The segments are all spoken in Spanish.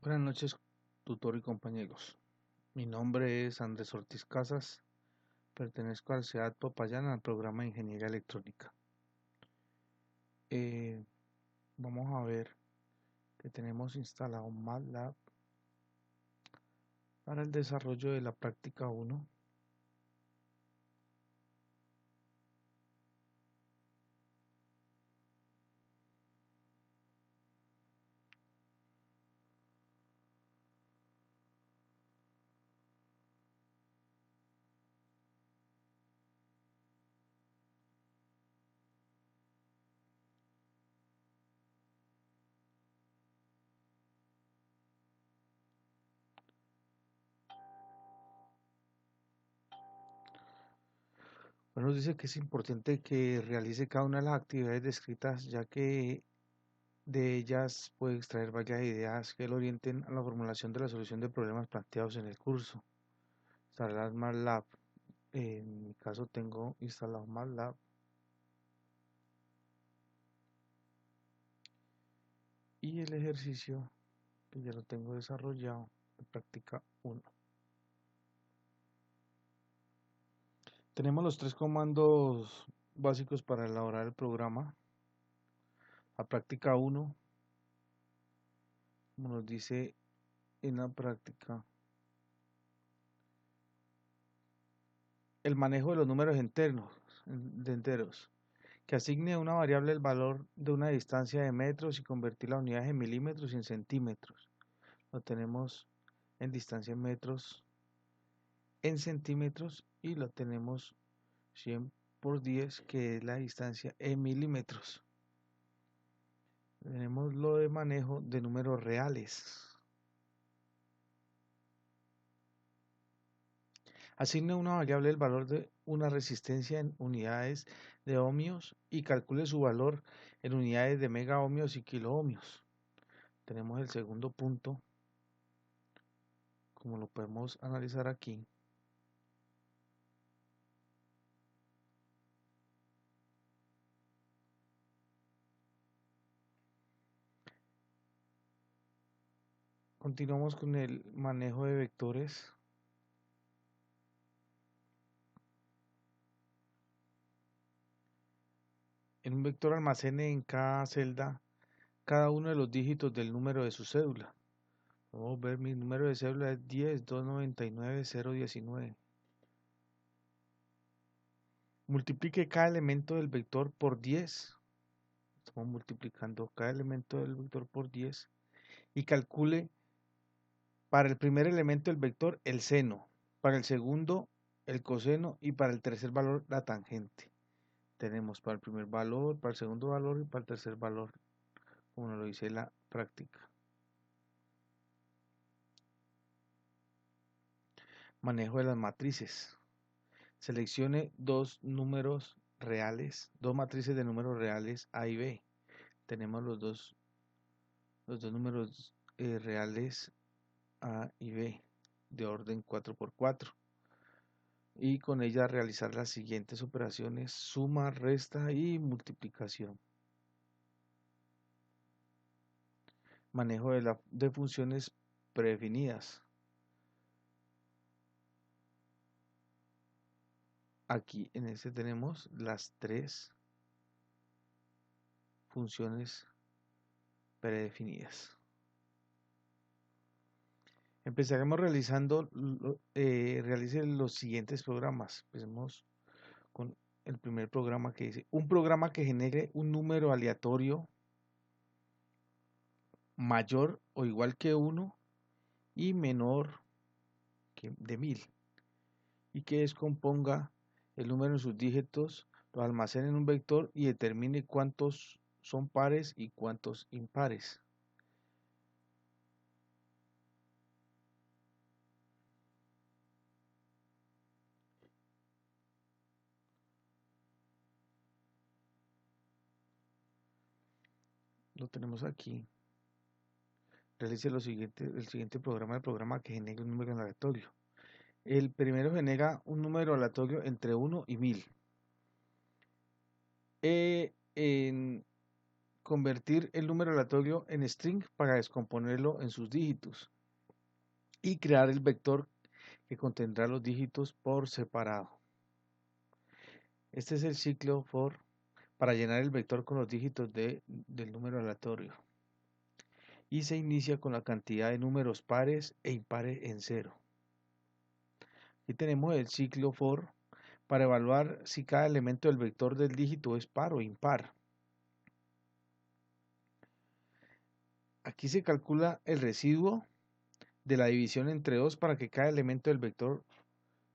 Buenas noches, tutor y compañeros. Mi nombre es Andrés Ortiz Casas, pertenezco a la ciudad de Popayán al programa de Ingeniería Electrónica. Eh, Vamos a ver que tenemos instalado MATLAB para el desarrollo de la práctica 1. Bueno, nos dice que es importante que realice cada una de las actividades descritas, ya que de ellas puede extraer varias ideas que lo orienten a la formulación de la solución de problemas planteados en el curso. Instalar MATLAB. En mi caso tengo instalado MATLAB. Y el ejercicio que ya lo tengo desarrollado en práctica 1. Tenemos los tres comandos básicos para elaborar el programa. La práctica 1, como nos dice en la práctica, el manejo de los números enteros, que asigne a una variable el valor de una distancia de metros y convertir las unidades en milímetros y en centímetros. Lo tenemos en distancia en metros, en centímetros, y lo tenemos 100 por 10, que es la distancia en milímetros. Tenemos lo de manejo de números reales. Asigne una variable el valor de una resistencia en unidades de ohmios y calcule su valor en unidades de megaohmios y kiloohmios. Tenemos el segundo punto, como lo podemos analizar aquí. Continuamos con el manejo de vectores. En un vector almacene en cada celda cada uno de los dígitos del número de su cédula. Vamos a ver, mi número de cédula es 10.299.019. Multiplique cada elemento del vector por 10. Estamos multiplicando cada elemento del vector por 10. Y calcule para el primer elemento del vector el seno, para el segundo el coseno y para el tercer valor la tangente. Tenemos para el primer valor, para el segundo valor y para el tercer valor, como nos lo dice la práctica. Manejo de las matrices. Seleccione dos números reales, dos matrices de números reales A y B. Tenemos los dos números reales A y B de orden 4×4, y con ella realizar las siguientes operaciones: suma, resta y multiplicación. Manejo de funciones predefinidas. Aquí en este tenemos las tres funciones predefinidas. Empezaremos realice los siguientes programas. Empecemos con el primer programa, que dice: un programa que genere un número aleatorio mayor o igual que 1 y menor que de 1000, y que descomponga el número en sus dígitos, lo almacene en un vector y determine cuántos son pares y cuántos impares. Lo tenemos aquí. Realice el siguiente programa, el programa que genere un número aleatorio. El primero genera un número aleatorio entre 1 y 1000. convertir el número aleatorio en string para descomponerlo en sus dígitos y crear el vector que contendrá los dígitos por separado. Este es el ciclo for para llenar el vector con los dígitos del número aleatorio. Y se inicia con la cantidad de números pares e impares en 0. Aquí tenemos el ciclo for para evaluar si cada elemento del vector del dígito es par o impar. Aquí se calcula el residuo de la división entre 2 para que cada elemento del vector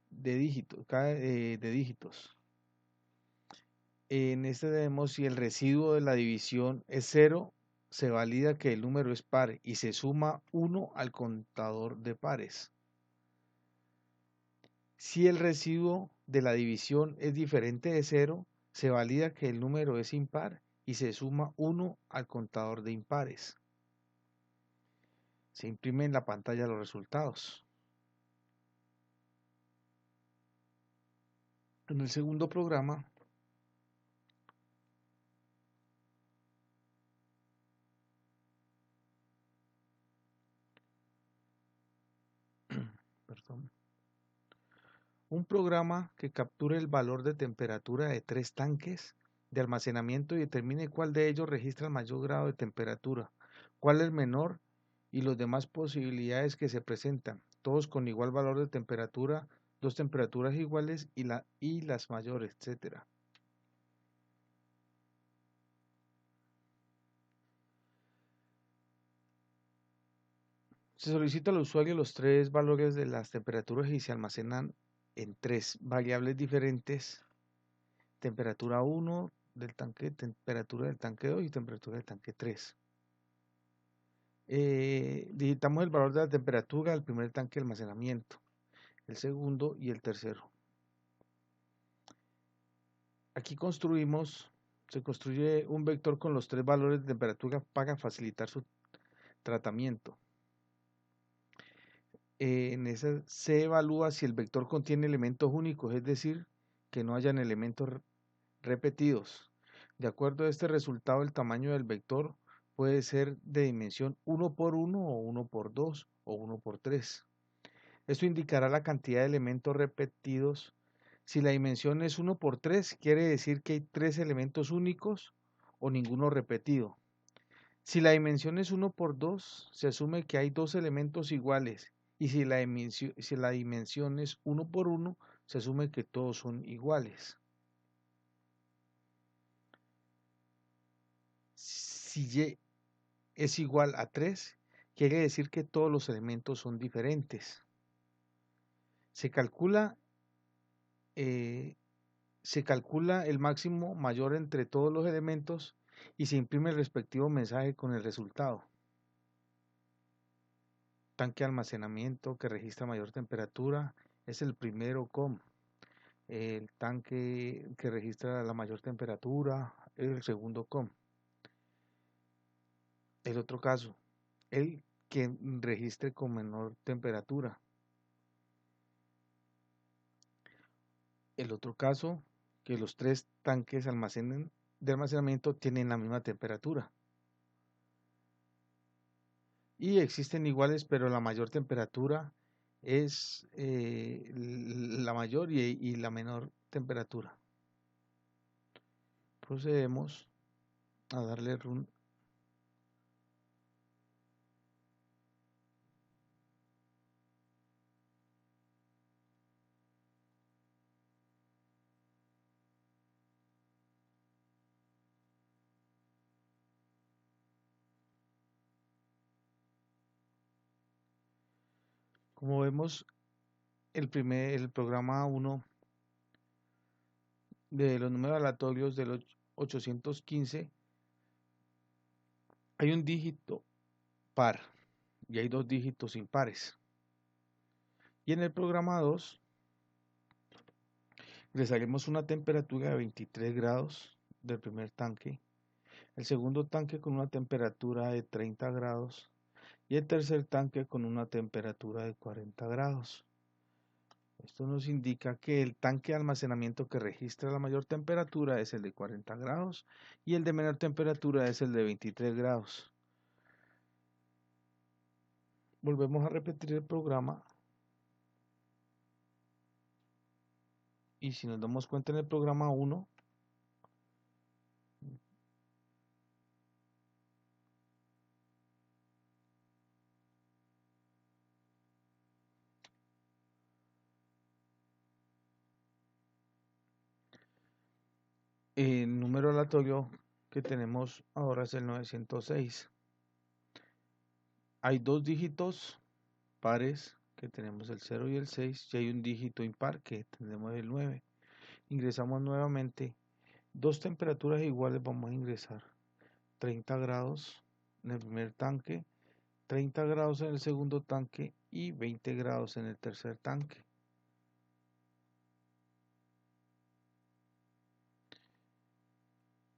de dígitos. En este tenemos si el residuo de la división es 0, se valida que el número es par y se suma 1 al contador de pares. Si el residuo de la división es diferente de 0, se valida que el número es impar y se suma 1 al contador de impares. Se imprime en la pantalla los resultados. En el segundo programa, perdón, un programa que capture el valor de temperatura de 3 tanques de almacenamiento y determine cuál de ellos registra el mayor grado de temperatura, cuál es menor y las demás posibilidades que se presentan, todos con igual valor de temperatura, dos temperaturas iguales y las mayores, etc. Se solicita al usuario los 3 valores de las temperaturas y se almacenan en 3 variables diferentes: temperatura 1 del tanque, temperatura del tanque 2 y temperatura del tanque 3. Digitamos el valor de la temperatura del primer tanque de almacenamiento, el segundo y el tercero. Aquí se construye un vector con los 3 valores de temperatura para facilitar su tratamiento. En esa se evalúa si el vector contiene elementos únicos, es decir, que no hayan elementos repetidos. De acuerdo a este resultado, el tamaño del vector puede ser de dimensión 1 por 1 o 1 por 2 o 1 por 3. Esto indicará la cantidad de elementos repetidos. Si la dimensión es 1 por 3, quiere decir que hay 3 elementos únicos o ninguno repetido. Si la dimensión es 1 por 2, se asume que hay 2 elementos iguales. Y si la dimensión es 1 por 1, se asume que todos son iguales. Si Y es igual a 3, quiere decir que todos los elementos son diferentes. Se calcula el máximo mayor entre todos los elementos y se imprime el respectivo mensaje con el resultado. Tanque de almacenamiento que registra mayor temperatura es el primero COM. El tanque que registra la mayor temperatura es el segundo COM. El otro caso, el que registre con menor temperatura. El otro caso, que los 3 tanques de almacenamiento tienen la misma temperatura. Y existen iguales, pero la mayor temperatura es la mayor y la menor temperatura. Procedemos a darle run. Como vemos, el programa 1 de los números aleatorios de los 815, hay un dígito par y hay 2 dígitos impares. Y en el programa 2 les haremos una temperatura de 23 grados del primer tanque, el segundo tanque con una temperatura de 30 grados y el tercer tanque con una temperatura de 40 grados. Esto nos indica que el tanque de almacenamiento que registra la mayor temperatura es el de 40 grados y el de menor temperatura es el de 23 grados. Volvemos a repetir el programa y si nos damos cuenta en el programa 1, el número aleatorio que tenemos ahora es el 906. Hay dos dígitos pares que tenemos el 0 y el 6 y hay un dígito impar que tenemos el 9. Ingresamos nuevamente. Dos temperaturas iguales vamos a ingresar. 30 grados en el primer tanque, 30 grados en el segundo tanque y 20 grados en el tercer tanque.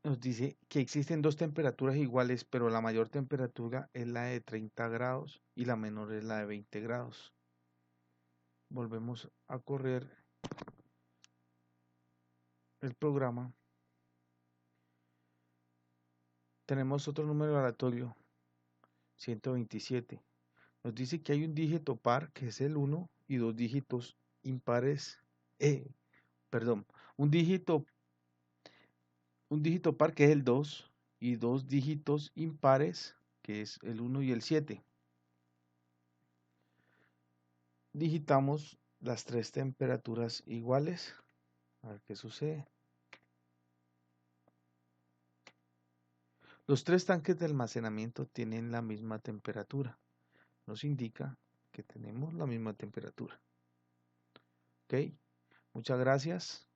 Nos dice que existen dos temperaturas iguales, pero la mayor temperatura es la de 30 grados y la menor es la de 20 grados. Volvemos a correr el programa. Tenemos otro número aleatorio, 127. Nos dice que hay un dígito par, que es el 1, y dos dígitos impares, perdón, un dígito par, que es el 2, y dos dígitos impares, que es el 1 y el 7. Digitamos las tres temperaturas iguales. A ver qué sucede. Los tres tanques de almacenamiento tienen la misma temperatura. Nos indica que tenemos la misma temperatura. ¿Ok? Muchas gracias.